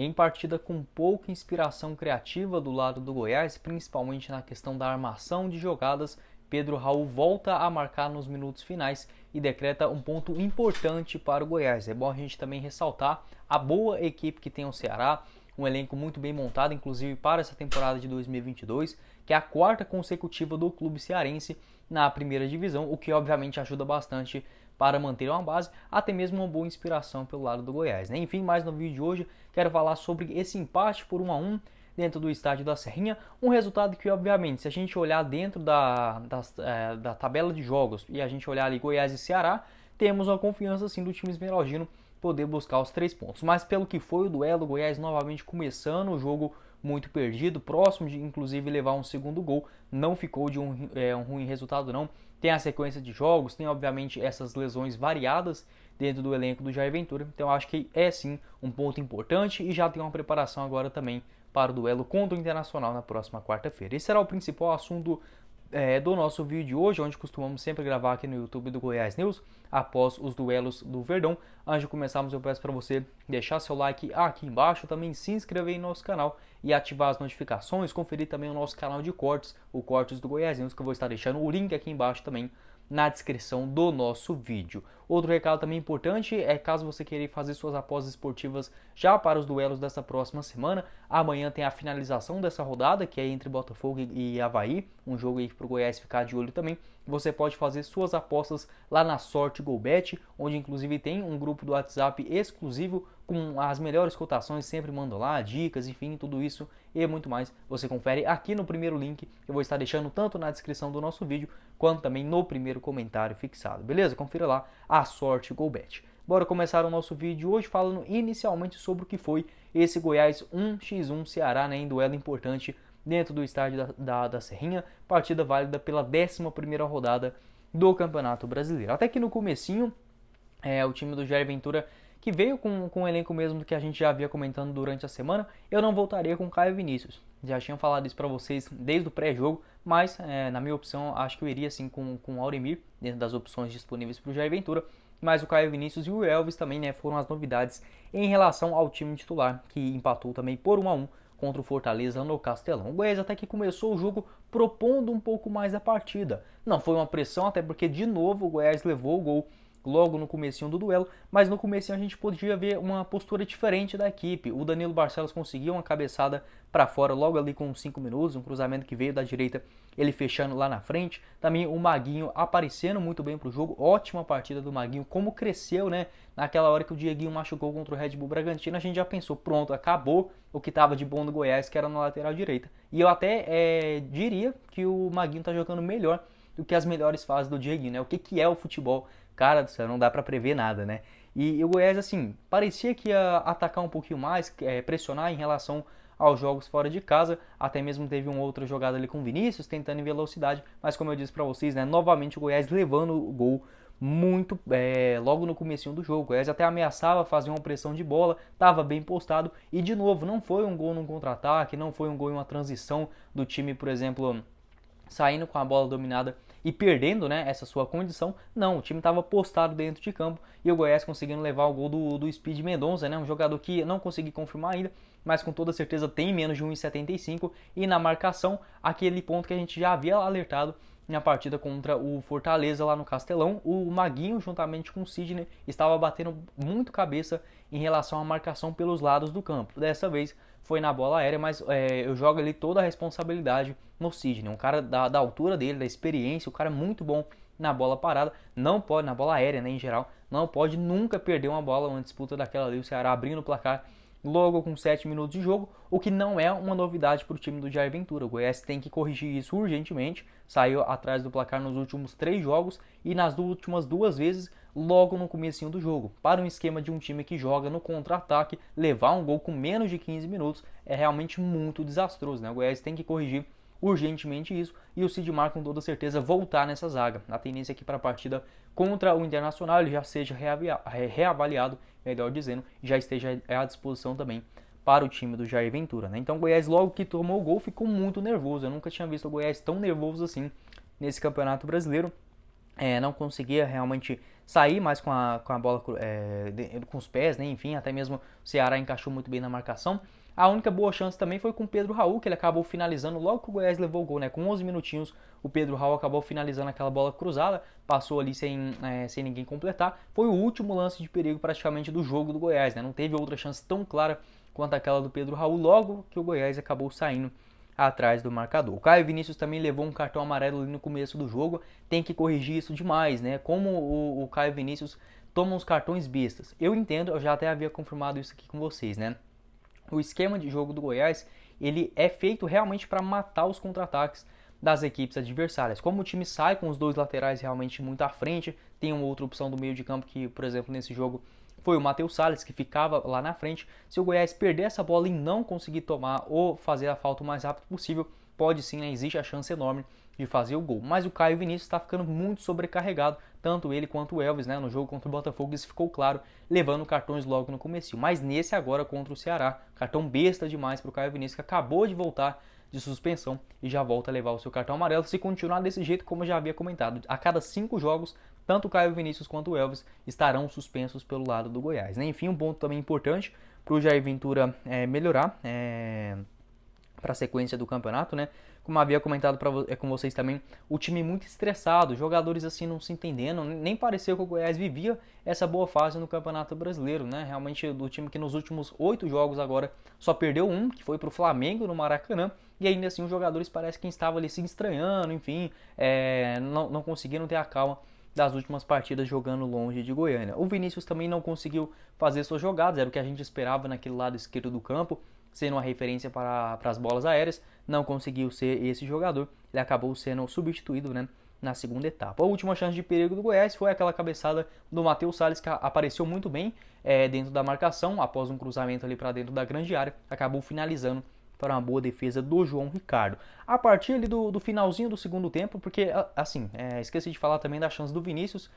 em partida com pouca inspiração criativa do lado do Goiás, principalmente na questão da armação de jogadas. Pedro Raul volta a marcar nos minutos finais e decreta um ponto importante para o Goiás. É bom a gente também ressaltar a boa equipe que tem o Ceará, um elenco muito bem montado, inclusive para essa temporada de 2022, que é a quarta consecutiva do clube cearense na primeira divisão, o que obviamente ajuda bastante para manter uma base, até mesmo uma boa inspiração pelo lado do Goiás, né? Enfim, mais no vídeo de hoje, quero falar sobre esse empate por 1-1 dentro do estádio da Serrinha, um resultado que, obviamente, se a gente olhar dentro da tabela de jogos e a gente olhar ali Goiás e Ceará, temos uma confiança sim do time esmeraldino poder buscar os 3 pontos. Mas pelo que foi o duelo, o Goiás novamente começando o jogo muito perdido, próximo de inclusive levar um segundo gol, não ficou de um ruim resultado não. Tem a sequência de jogos, tem obviamente essas lesões variadas dentro do elenco do Jair Ventura, então acho que é sim um ponto importante e já tem uma preparação agora também para o duelo contra o Internacional na próxima quarta-feira. Esse será o principal assunto do nosso vídeo de hoje, onde costumamos sempre gravar aqui no YouTube do Goiás News, após os duelos do Verdão. Antes de começarmos, eu peço para você deixar seu like aqui embaixo, também se inscrever em nosso canal e ativar as notificações, conferir também o nosso canal de cortes, o Cortes do Goiás News, que eu vou estar deixando o link aqui embaixo também na descrição do nosso vídeo. Outro recado também importante é caso você queira fazer suas apostas esportivas já para os duelos dessa próxima semana, amanhã tem a finalização dessa rodada, que é entre Botafogo e Avaí, um jogo aí para o Goiás ficar de olho também. Você pode fazer suas apostas lá na Sorte GoBet, onde inclusive tem um grupo do WhatsApp exclusivo com as melhores cotações, sempre mando lá, dicas, enfim, tudo isso e muito mais. Você confere aqui no primeiro link, eu vou estar deixando tanto na descrição do nosso vídeo, quanto também no primeiro comentário fixado, beleza? Confira lá a Sorte GoBet. Bora começar o nosso vídeo hoje falando inicialmente sobre o que foi esse Goiás 1x1 Ceará, né, em duelo importante dentro do estádio da Serrinha, partida válida pela 11ª rodada do Campeonato Brasileiro. Até que no comecinho, o time do Jair Ventura, que veio com o elenco mesmo que a gente já havia comentando durante a semana, eu não voltaria com Caio Vinícius. Já tinha falado isso para vocês desde o pré-jogo, mas na minha opção acho que eu iria sim com o Auremir, dentro das opções disponíveis para o Jair Ventura, mas o Caio Vinícius e o Elvis também, né, foram as novidades em relação ao time titular, que empatou também por 1-1 contra o Fortaleza no Castelão. O Goiás até que começou o jogo propondo um pouco mais a partida. Não foi uma pressão, até porque de novo o Goiás levou o gol logo no comecinho do duelo, mas no comecinho a gente podia ver uma postura diferente da equipe. O Danilo Barcelos conseguiu uma cabeçada para fora logo ali com 5 minutos, um cruzamento que veio da direita, ele fechando lá na frente. Também o Maguinho aparecendo muito bem pro jogo, ótima partida do Maguinho, como cresceu, né? Naquela hora que o Dieguinho machucou contra o Red Bull Bragantino, a gente já pensou, pronto, acabou o que estava de bom do Goiás, que era na lateral direita. E eu até diria que o Maguinho tá jogando melhor do que as melhores fases do Dieguinho, né? O que é o futebol? Cara do céu, não dá para prever nada, né? E o Goiás, assim, parecia que ia atacar um pouquinho mais, pressionar em relação aos jogos fora de casa, até mesmo teve uma outra jogada ali com o Vinícius, tentando em velocidade, mas como eu disse para vocês, né, novamente o Goiás levando o gol muito logo no comecinho do jogo. O Goiás até ameaçava fazer uma pressão de bola, estava bem postado, e de novo, não foi um gol num contra-ataque, não foi um gol em uma transição do time, por exemplo, saindo com a bola dominada e perdendo, né, essa sua condição. Não, o time estava postado dentro de campo e o Goiás conseguindo levar o gol do Speed Mendonça, né, um jogador que não consegui confirmar ainda, mas com toda certeza tem menos de 1,75, e na marcação, aquele ponto que a gente já havia alertado na partida contra o Fortaleza lá no Castelão, o Maguinho juntamente com o Sidney estava batendo muito cabeça em relação à marcação pelos lados do campo. Dessa vez foi na bola aérea, mas eu jogo ali toda a responsabilidade no Sidney, um cara da altura dele, da experiência, um cara muito bom na bola parada, não pode, na bola aérea, né, em geral, não pode nunca perder uma bola, uma disputa daquela ali, o Ceará abrindo o placar logo com 7 minutos de jogo, o que não é uma novidade para o time do Jair Ventura. O Goiás tem que corrigir isso urgentemente, saiu atrás do placar nos últimos 3 jogos e nas últimas 2 vezes logo no comecinho do jogo. Para um esquema de um time que joga no contra-ataque, levar um gol com menos de 15 minutos é realmente muito desastroso, né? O Goiás tem que corrigir urgentemente isso, e o Sidmar com toda certeza voltar nessa zaga. A tendência aqui para a partida contra o Internacional ele já seja reavaliado, melhor dizendo, e já esteja à disposição também para o time do Jair Ventura, né? Então o Goiás logo que tomou o gol ficou muito nervoso. Eu nunca tinha visto o Goiás tão nervoso assim nesse Campeonato Brasileiro. Não conseguia realmente sair mais com a bola com os pés, né? Enfim, até mesmo o Ceará encaixou muito bem na marcação. A única boa chance também foi com o Pedro Raul, que ele acabou finalizando logo que o Goiás levou o gol, né? Com 11 minutinhos, o Pedro Raul acabou finalizando aquela bola cruzada, passou ali sem ninguém completar. Foi o último lance de perigo praticamente do jogo do Goiás, né? Não teve outra chance tão clara quanto aquela do Pedro Raul, logo que o Goiás acabou saindo atrás do marcador. O Caio Vinícius também levou um cartão amarelo ali no começo do jogo, tem que corrigir isso demais, né? Como o Caio Vinícius toma uns cartões bestas. Eu entendo, eu já até havia confirmado isso aqui com vocês, né? O esquema de jogo do Goiás, ele é feito realmente para matar os contra-ataques das equipes adversárias. Como o time sai com os dois laterais realmente muito à frente, tem uma outra opção do meio de campo que, por exemplo, nesse jogo foi o Matheus Salles, que ficava lá na frente. Se o Goiás perder essa bola e não conseguir tomar ou fazer a falta o mais rápido possível, pode sim, né, existe a chance enorme de fazer o gol. Mas o Caio Vinícius está ficando muito sobrecarregado, tanto ele quanto o Elvis, né? No jogo contra o Botafogo isso ficou claro, levando cartões logo no começo. Mas nesse agora contra o Ceará, cartão besta demais para o Caio Vinícius, que acabou de voltar de suspensão e já volta a levar o seu cartão amarelo. Se continuar desse jeito, como eu já havia comentado, a cada 5 jogos, tanto o Caio Vinícius quanto o Elvis estarão suspensos pelo lado do Goiás, né? Enfim, um ponto também importante para o Jair Ventura melhorar para a sequência do campeonato, né? Como havia comentado com vocês também, o time muito estressado, jogadores assim não se entendendo, nem pareceu que o Goiás vivia essa boa fase no Campeonato Brasileiro, né? Realmente do time que nos últimos 8 jogos agora só perdeu um, que foi para o Flamengo no Maracanã, e ainda assim os jogadores parecem que estavam ali se estranhando, enfim, não conseguiram ter a calma das últimas partidas jogando longe de Goiânia. O Vinícius também não conseguiu fazer suas jogadas, era o que a gente esperava naquele lado esquerdo do campo, sendo uma referência para as bolas aéreas, não conseguiu ser esse jogador, ele acabou sendo substituído, né, na segunda etapa. A última chance de perigo do Goiás foi aquela cabeçada do Matheus Salles, que apareceu muito bem dentro da marcação, após um cruzamento ali para dentro da grande área, acabou finalizando para uma boa defesa do João Ricardo. A partir ali do finalzinho do segundo tempo, porque assim, esqueci de falar também da chance do Vinícius,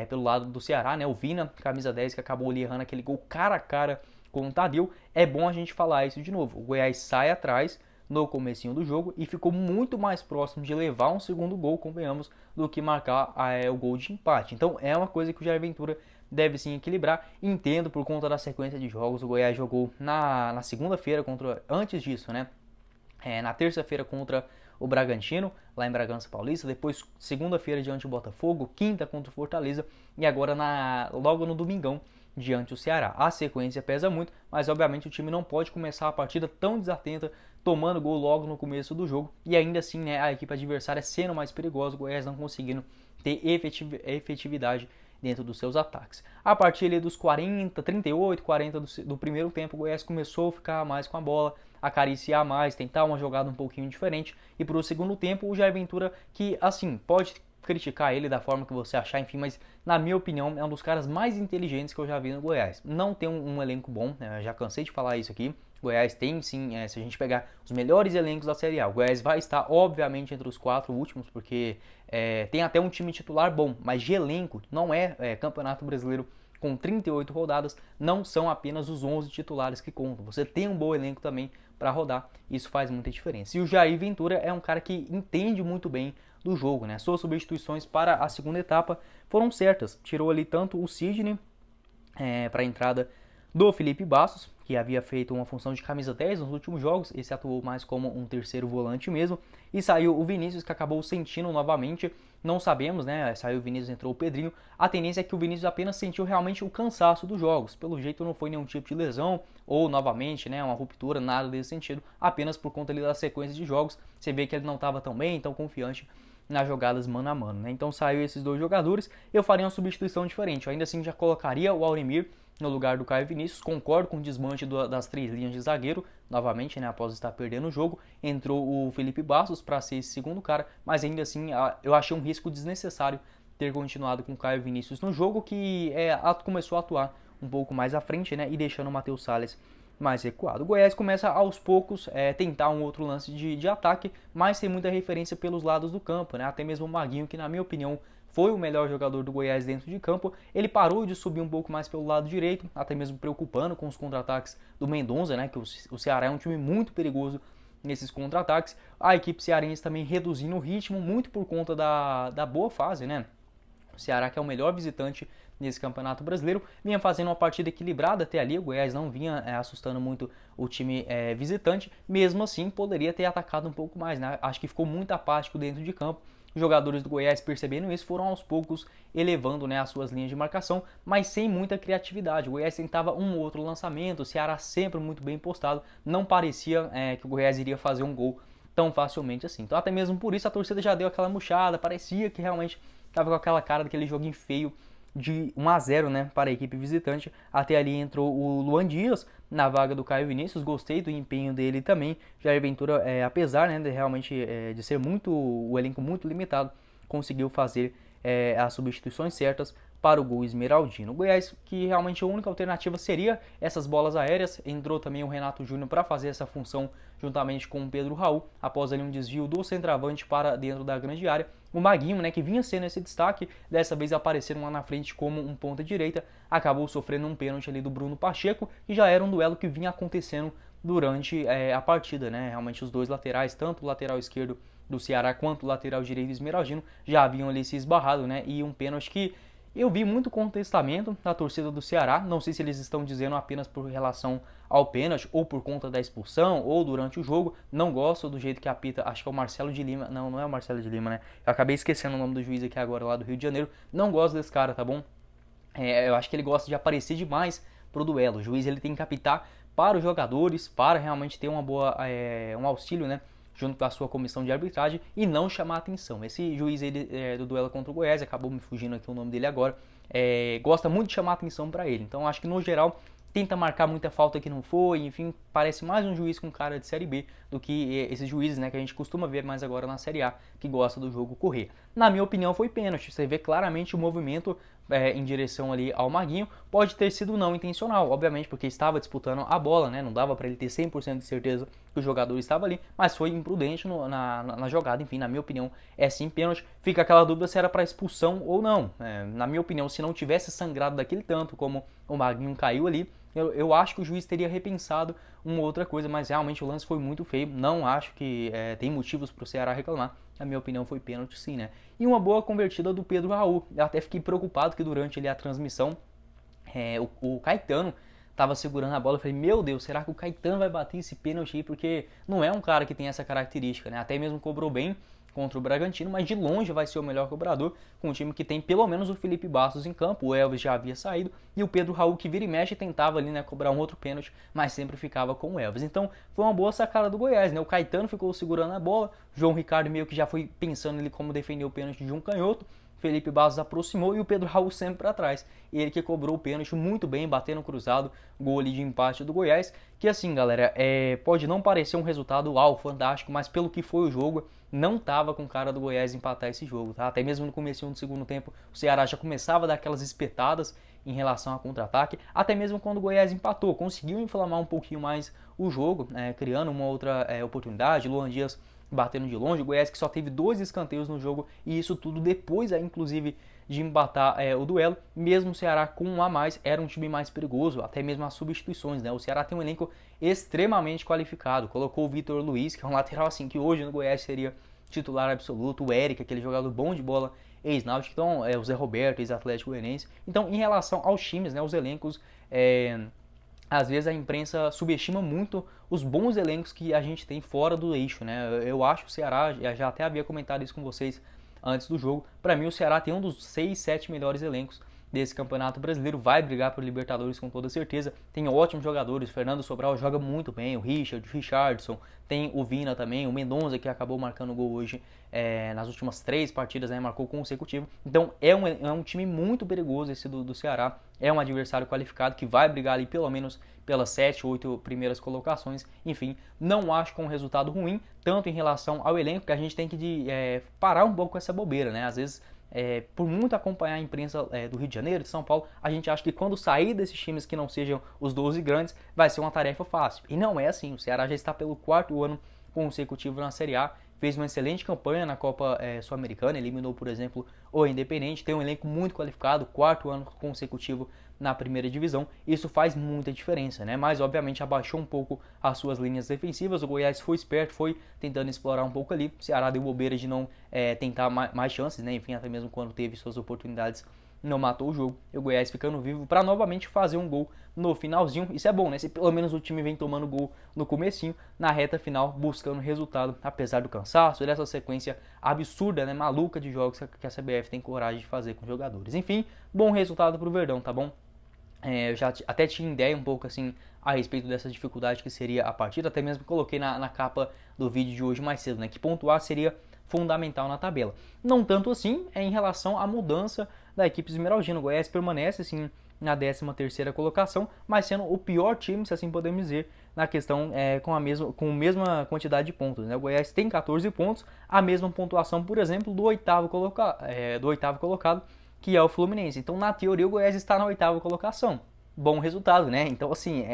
pelo lado do Ceará, né, o Vina, camisa 10, que acabou ali errando aquele gol cara a cara com o Tadeu. É bom a gente falar isso de novo. O Goiás sai atrás no comecinho do jogo e ficou muito mais próximo de levar um segundo gol, convenhamos, do que marcar o gol de empate. Então é uma coisa que o Jair Ventura deve sim equilibrar. Entendo por conta da sequência de jogos. O Goiás jogou na segunda-feira antes disso, né? Na terça-feira contra o Bragantino, lá em Bragança Paulista, depois segunda-feira diante do Botafogo, quinta contra o Fortaleza e agora logo no domingão diante do Ceará. A sequência pesa muito, mas obviamente o time não pode começar a partida tão desatenta, tomando gol logo no começo do jogo e ainda assim, né, a equipe adversária sendo mais perigosa, o Goiás não conseguindo ter efetividade dentro dos seus ataques. A partir ali dos 38, 40 do primeiro tempo, o Goiás começou a ficar mais com a bola, acariciar mais, tentar uma jogada um pouquinho diferente. E para o segundo tempo, o Jair Ventura, que assim, pode criticar ele da forma que você achar, enfim, mas na minha opinião é um dos caras mais inteligentes que eu já vi no Goiás. Não tem um elenco bom, né? Eu já cansei de falar isso aqui. O Goiás tem sim, se a gente pegar os melhores elencos da Série A, o Goiás vai estar obviamente entre os 4 últimos, porque tem até um time titular bom, mas de elenco não Campeonato Brasileiro com 38 rodadas, não são apenas os 11 titulares que contam. Você tem um bom elenco também para rodar, isso faz muita diferença. E o Jair Ventura é um cara que entende muito bem do jogo, né? Suas substituições para a segunda etapa foram certas. Tirou ali tanto o Sidney para a entrada do Felipe Bastos, que havia feito uma função de camisa 10 nos últimos jogos, esse atuou mais como um terceiro volante mesmo, e saiu o Vinícius, que acabou sentindo novamente, não sabemos, né, saiu o Vinícius, entrou o Pedrinho, a tendência é que o Vinícius apenas sentiu realmente o cansaço dos jogos, pelo jeito não foi nenhum tipo de lesão, ou novamente, né, uma ruptura, nada desse sentido, apenas por conta ali da sequência de jogos, você vê que ele não estava tão bem, tão confiante nas jogadas mano a mano, né, então saiu esses dois jogadores, eu faria uma substituição diferente, eu ainda assim já colocaria o Aurimir no lugar do Caio Vinícius, concordo com o desmanche das 3 linhas de zagueiro, novamente, né, após estar perdendo o jogo, entrou o Felipe Bastos para ser esse segundo cara, mas ainda assim eu achei um risco desnecessário ter continuado com o Caio Vinícius no jogo, que começou a atuar um pouco mais à frente, né, e deixando o Matheus Salles mais recuado. O Goiás começa aos poucos tentar um outro lance de ataque, mas sem muita referência pelos lados do campo, né, até mesmo o Maguinho, que na minha opinião foi o melhor jogador do Goiás dentro de campo, ele parou de subir um pouco mais pelo lado direito, até mesmo preocupando com os contra-ataques do Mendonça, né, que o Ceará é um time muito perigoso nesses contra-ataques. A equipe cearense também reduzindo o ritmo, muito por conta da boa fase, né? O Ceará, que é o melhor visitante nesse Campeonato Brasileiro, vinha fazendo uma partida equilibrada até ali, o Goiás não vinha assustando muito o time visitante, mesmo assim poderia ter atacado um pouco mais, né? Acho que ficou muito apático dentro de campo. Os jogadores do Goiás, percebendo isso, foram aos poucos elevando, né, as suas linhas de marcação, mas sem muita criatividade. O Goiás tentava um ou outro lançamento, o Ceará sempre muito bem postado, não parecia que o Goiás iria fazer um gol tão facilmente assim. Então até mesmo por isso a torcida já deu aquela murchada, parecia que realmente estava com aquela cara daquele joguinho feio de 1-0, né, para a equipe visitante. Até ali entrou o Luan Dias na vaga do Caio Vinícius, gostei do empenho dele também. Jair Ventura, apesar, né, de realmente de ser o elenco muito limitado, conseguiu fazer as substituições certas para o gol esmeraldino. O Goiás, que realmente a única alternativa seria essas bolas aéreas, entrou também o Renato Júnior para fazer essa função juntamente com o Pedro Raul, após ali um desvio do centroavante para dentro da grande área. O Maguinho, né, que vinha sendo esse destaque, dessa vez apareceram lá na frente como um ponta direita, acabou sofrendo um pênalti ali do Bruno Pacheco, e já era um duelo que vinha acontecendo durante a partida, né? Realmente os dois laterais, tanto o lateral esquerdo do Ceará quanto o lateral direito do Esmeraldino, já haviam ali se esbarrado, né? E um pênalti que eu vi muito contestamento da torcida do Ceará, não sei se eles estão dizendo apenas por relação ao pênalti, ou por conta da expulsão, ou durante o jogo. Não gosto do jeito que apita, acho que é o Marcelo de Lima, não é o Marcelo de Lima, né? Eu acabei esquecendo o nome do juiz aqui agora, lá do Rio de Janeiro. Não gosto desse cara, tá bom? Eu acho que ele gosta de aparecer demais pro duelo. O juiz ele tem que apitar para os jogadores, para realmente ter um auxílio, né, junto com a sua comissão de arbitragem, e não chamar atenção. Esse juiz ele, do duelo contra o Goiás, acabou me fugindo aqui o nome dele agora, gosta muito de chamar atenção para ele. Então acho que no geral tenta marcar muita falta que não foi, enfim, parece mais um juiz com cara de Série B do que esses juízes, né, que a gente costuma ver mais agora na Série A, que gosta do jogo correr. Na minha opinião foi pênalti, você vê claramente o movimento em direção ali ao Maguinho, pode ter sido não intencional, obviamente, porque estava disputando a bola, né, não dava para ele ter 100% de certeza que o jogador estava ali, mas foi imprudente na jogada, enfim, na minha opinião é sim pênalti. Fica aquela dúvida se era para expulsão ou não. Na minha opinião, se não tivesse sangrado daquele tanto como o Maguinho caiu ali, eu acho que o juiz teria repensado uma outra coisa, mas realmente o lance foi muito feio. Não acho que tem motivos para o Ceará reclamar. Na minha opinião foi pênalti sim, né? E uma boa convertida do Pedro Raul. Eu até fiquei preocupado que durante ali a transmissão o Caetano estava segurando a bola. Eu falei, meu Deus, será que o Caetano vai bater esse pênalti aí? Porque não é um cara que tem essa característica, né? Até mesmo cobrou bem contra o Bragantino, mas de longe vai ser o melhor cobrador, com um time que tem pelo menos o Felipe Bastos em campo. O Elvis já havia saído, e o Pedro Raul, que vira e mexe, tentava ali, né, cobrar um outro pênalti, mas sempre ficava com o Elvis. Então foi uma boa sacada do Goiás, né? O Caetano ficou segurando a bola, João Ricardo meio que já foi pensando ali como defender o pênalti de um canhoto, Felipe Bastos aproximou e o Pedro Raul sempre para trás. Ele que cobrou o pênalti muito bem, batendo cruzado, gol ali de empate do Goiás. Que assim, galera, pode não parecer um resultado fantástico, mas pelo que foi o jogo, não tava com cara do Goiás empatar esse jogo, tá? Até mesmo no comecinho do segundo tempo, o Ceará já começava a dar aquelas espetadas em relação ao contra-ataque. Até mesmo quando o Goiás empatou, conseguiu inflamar um pouquinho mais o jogo, criando uma outra oportunidade. Luan Dias batendo de longe, o Goiás que só teve 2 escanteios no jogo, e isso tudo depois, inclusive, de empatar o duelo. Mesmo o Ceará com um a mais, era um time mais perigoso, até mesmo as substituições, né? O Ceará tem um elenco extremamente qualificado, colocou o Vitor Luiz, que é um lateral assim, que hoje no Goiás seria titular absoluto, o Eric, aquele jogador bom de bola, ex-Náutico, então, o Zé Roberto, ex-Atlético Goianiense. Então, em relação aos times, né, os elencos, às vezes a imprensa subestima muito os bons elencos que a gente tem fora do eixo, né? Eu acho que o Ceará, já até havia comentado isso com vocês antes do jogo, para mim o Ceará tem um dos 6, 7 melhores elencos desse Campeonato Brasileiro, vai brigar por Libertadores com toda certeza, tem ótimos jogadores, Fernando Sobral joga muito bem, o Richardson, tem o Vina também, o Mendonça que acabou marcando gol hoje nas últimas 3 partidas, né, marcou consecutivo, então é um time muito perigoso esse do Ceará, é um adversário qualificado que vai brigar ali pelo menos pelas 7, 8 primeiras colocações, enfim, não acho que é um resultado ruim, tanto em relação ao elenco, que a gente tem que parar um pouco com essa bobeira, né, às vezes por muito acompanhar a imprensa do Rio de Janeiro, de São Paulo, a gente acha que quando sair desses times que não sejam os 12 grandes, vai ser uma tarefa fácil. E não é assim, o Ceará já está pelo 4º ano consecutivo na Série A, fez uma excelente campanha na Copa Sul-Americana, eliminou, por exemplo, o Independente, tem um elenco muito qualificado, 4º ano consecutivo na primeira divisão, isso faz muita diferença, né? Mas obviamente abaixou um pouco as suas linhas defensivas, o Goiás foi esperto, foi tentando explorar um pouco ali, o Ceará deu bobeira de não tentar mais chances, né? Enfim, até mesmo quando teve suas oportunidades não matou o jogo. E o Goiás ficando vivo para novamente fazer um gol no finalzinho. Isso é bom, né? Se pelo menos o time vem tomando gol no comecinho, na reta final, buscando resultado, apesar do cansaço e dessa sequência absurda, né? Maluca de jogos que a CBF tem coragem de fazer com os jogadores. Enfim, bom resultado pro Verdão, tá bom? Eu já até tinha ideia um pouco assim a respeito dessa dificuldade que seria a partida, até mesmo coloquei na capa do vídeo de hoje mais cedo, né? Que pontuar seria fundamental na tabela. Não tanto assim em relação à mudança da equipe esmeraldina. O Goiás permanece assim na 13ª colocação, mas sendo o pior time, se assim podemos dizer, na questão com a mesma quantidade de pontos, né? O Goiás tem 14 pontos, a mesma pontuação, por exemplo, do oitavo colocado, que é o Fluminense. Então, na teoria, o Goiás está na 8ª colocação. Bom resultado, né? Então, assim,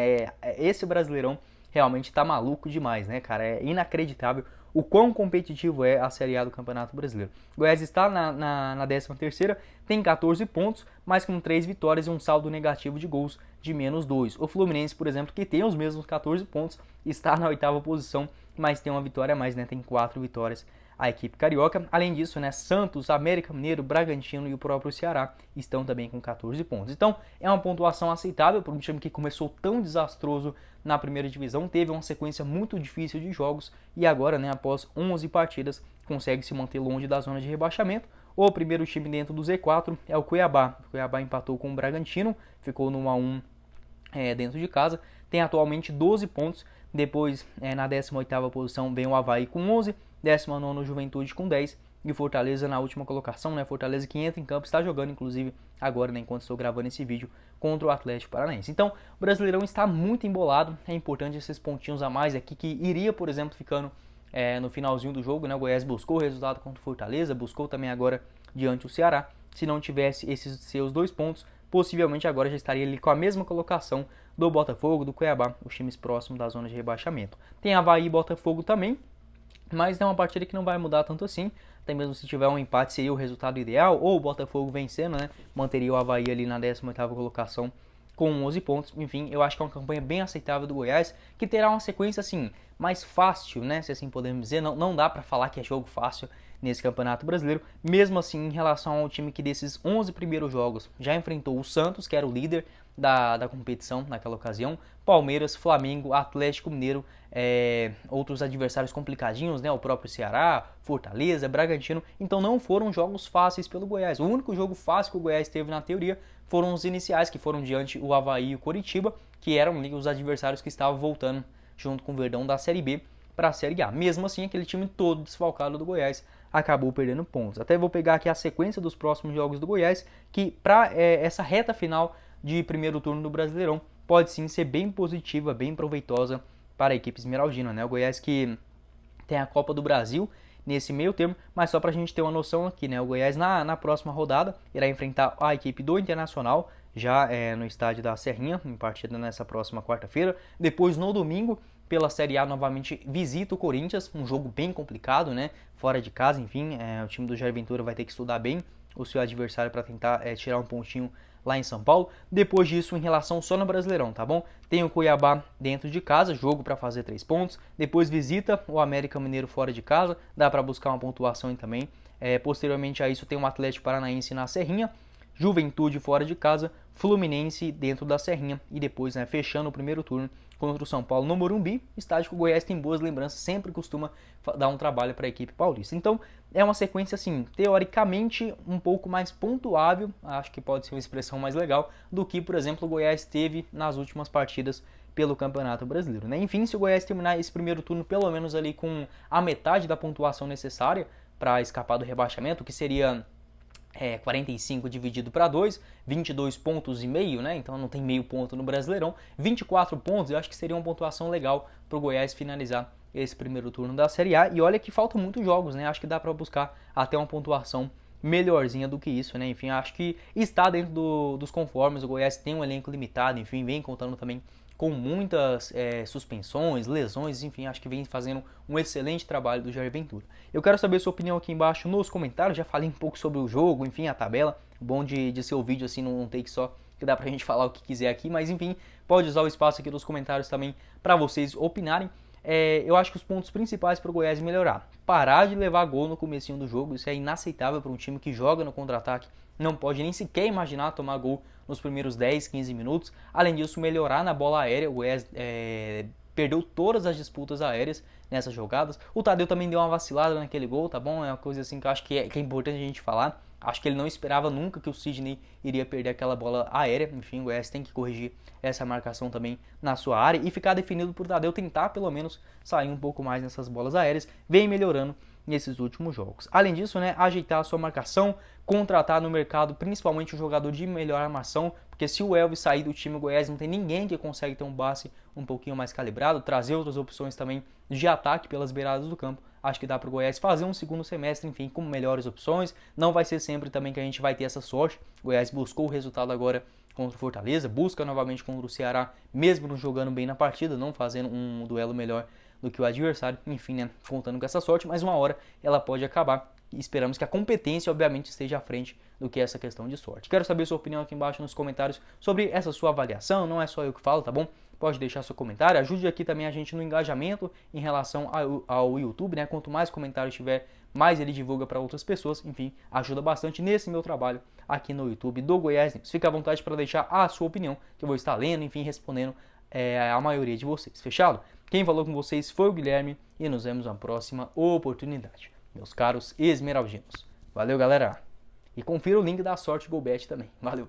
esse Brasileirão realmente tá maluco demais, né, cara? É inacreditável o quão competitivo é a Série A do Campeonato Brasileiro. O Goiás está na 13ª, tem 14 pontos, mas com 3 vitórias e um saldo negativo de gols de -2. O Fluminense, por exemplo, que tem os mesmos 14 pontos, está na 8ª posição, mas tem uma vitória a mais, né? Tem 4 vitórias a equipe carioca. Além disso, né, Santos, América Mineiro, Bragantino e o próprio Ceará estão também com 14 pontos. Então, é uma pontuação aceitável para um time que começou tão desastroso na primeira divisão, teve uma sequência muito difícil de jogos e agora, né, após 11 partidas, consegue se manter longe da zona de rebaixamento. O primeiro time dentro do Z4 é o Cuiabá. O Cuiabá empatou com o Bragantino, ficou no 1-1 dentro de casa, tem atualmente 12 pontos. Depois, na 18ª posição, vem o Avaí com 11, 19º Juventude com 10 e Fortaleza na última colocação, né? Fortaleza que entra em campo, está jogando inclusive agora, né, enquanto estou gravando esse vídeo, contra o Atlético Paranaense. Então, o Brasileirão está muito embolado, é importante esses pontinhos a mais aqui, que iria, por exemplo, ficando no finalzinho do jogo, né? O Goiás buscou o resultado contra o Fortaleza, buscou também agora diante o Ceará. Se não tivesse esses seus 2 pontos, possivelmente agora já estaria ali com a mesma colocação do Botafogo, do Cuiabá, os times próximos da zona de rebaixamento. Tem Avaí e Botafogo também, mas é uma partida que não vai mudar tanto assim. Até mesmo se tiver um empate seria o resultado ideal, ou o Botafogo vencendo, né? Manteria o Avaí ali na 18ª colocação com 11 pontos. Enfim, eu acho que é uma campanha bem aceitável do Goiás, que terá uma sequência assim mais fácil, né? Se assim podemos dizer. Não dá para falar que é jogo fácil nesse Campeonato Brasileiro. Mesmo assim, em relação ao time que desses 11 primeiros jogos já enfrentou o Santos, que era o líder da competição naquela ocasião, Palmeiras, Flamengo, Atlético Mineiro, outros adversários complicadinhos, né? O próprio Ceará, Fortaleza, Bragantino. Então não foram jogos fáceis pelo Goiás. O único jogo fácil que o Goiás teve na teoria foram os iniciais, que foram diante o Avaí e o Coritiba, que eram os adversários que estavam voltando junto com o Verdão da Série B para a Série A. Mesmo assim, aquele time todo desfalcado do Goiás acabou perdendo pontos. Até vou pegar aqui a sequência dos próximos jogos do Goiás, que para essa reta final de primeiro turno do Brasileirão pode sim ser bem positiva, bem proveitosa para a equipe esmeraldina, né? O Goiás que tem a Copa do Brasil nesse meio termo, mas só para a gente ter uma noção aqui, né? O Goiás na próxima rodada irá enfrentar a equipe do Internacional, já no estádio da Serrinha, em partida nessa próxima quarta-feira. Depois, no domingo, pela Série A, novamente visita o Corinthians, um jogo bem complicado, né? Fora de casa, enfim, o time do Jair Ventura vai ter que estudar bem o seu adversário para tentar tirar um pontinho lá em São Paulo. Depois disso, em relação só no Brasileirão, tá bom? Tem o Cuiabá dentro de casa, jogo para fazer 3 pontos. Depois visita o América Mineiro fora de casa, dá para buscar uma pontuação também. Posteriormente a isso tem o Atlético Paranaense na Serrinha, Juventude fora de casa, Fluminense dentro da Serrinha e depois, né, fechando o primeiro turno contra o São Paulo no Morumbi, estádio que o Goiás tem boas lembranças, sempre costuma dar um trabalho para a equipe paulista. Então, é uma sequência, assim, teoricamente um pouco mais pontuável, acho que pode ser uma expressão mais legal, do que, por exemplo, o Goiás teve nas últimas partidas pelo Campeonato Brasileiro, né? Enfim, se o Goiás terminar esse primeiro turno pelo menos ali com a metade da pontuação necessária para escapar do rebaixamento, que seria 45 dividido para 2, 22 pontos e meio, né? Então não tem meio ponto no Brasileirão. 24 pontos, eu acho que seria uma pontuação legal para o Goiás finalizar esse primeiro turno da Série A. E olha que faltam muitos jogos, né? Acho que dá para buscar até uma pontuação melhorzinha do que isso, né? Enfim, acho que está dentro dos conformes. O Goiás tem um elenco limitado, enfim, vem contando também com muitas suspensões, lesões, enfim, acho que vem fazendo um excelente trabalho do Jair Ventura. Eu quero saber sua opinião aqui embaixo nos comentários, já falei um pouco sobre o jogo, enfim, a tabela, bom de ser o vídeo assim num take só, que dá pra gente falar o que quiser aqui, mas enfim, pode usar o espaço aqui nos comentários também para vocês opinarem. Eu acho que os pontos principais para o Goiás melhorar, parar de levar gol no comecinho do jogo, isso é inaceitável para um time que joga no contra-ataque não pode nem sequer imaginar tomar gol nos primeiros 10, 15 minutos. Além disso, melhorar na bola aérea. O Goiás perdeu todas as disputas aéreas nessas jogadas. O Tadeu também deu uma vacilada naquele gol, tá bom? É uma coisa assim que eu acho que é importante a gente falar. Acho que ele não esperava nunca que o Sidney iria perder aquela bola aérea. Enfim, o Goiás tem que corrigir essa marcação também na sua área e ficar definido por Tadeu tentar pelo menos sair um pouco mais nessas bolas aéreas. Vem melhorando nesses últimos jogos. Além disso, né, ajeitar a sua marcação, contratar no mercado principalmente um jogador de melhor armação, porque se o Elvis sair do time, o Goiás não tem ninguém que consegue ter um passe um pouquinho mais calibrado, trazer outras opções também de ataque pelas beiradas do campo. Acho que dá para o Goiás fazer um segundo semestre, enfim, com melhores opções. Não vai ser sempre também que a gente vai ter essa sorte. O Goiás buscou o resultado agora contra o Fortaleza, busca novamente contra o Ceará, mesmo não jogando bem na partida, não fazendo um duelo melhor do que o adversário, enfim, né, contando com essa sorte, mas uma hora ela pode acabar e esperamos que a competência, obviamente, esteja à frente do que essa questão de sorte. Quero saber sua opinião aqui embaixo nos comentários sobre essa sua avaliação, não é só eu que falo, tá bom? Pode deixar seu comentário, ajude aqui também a gente no engajamento em relação ao YouTube, né? Quanto mais comentários tiver, mais ele divulga para outras pessoas, enfim, ajuda bastante nesse meu trabalho aqui no YouTube do Goiás News. Fique à vontade para deixar a sua opinião, que eu vou estar lendo, enfim, respondendo a maioria de vocês. Fechado? Quem falou com vocês foi o Guilherme e nos vemos na próxima oportunidade, meus caros esmeraldinos. Valeu, galera! E confira o link da Sorte GoBet também. Valeu!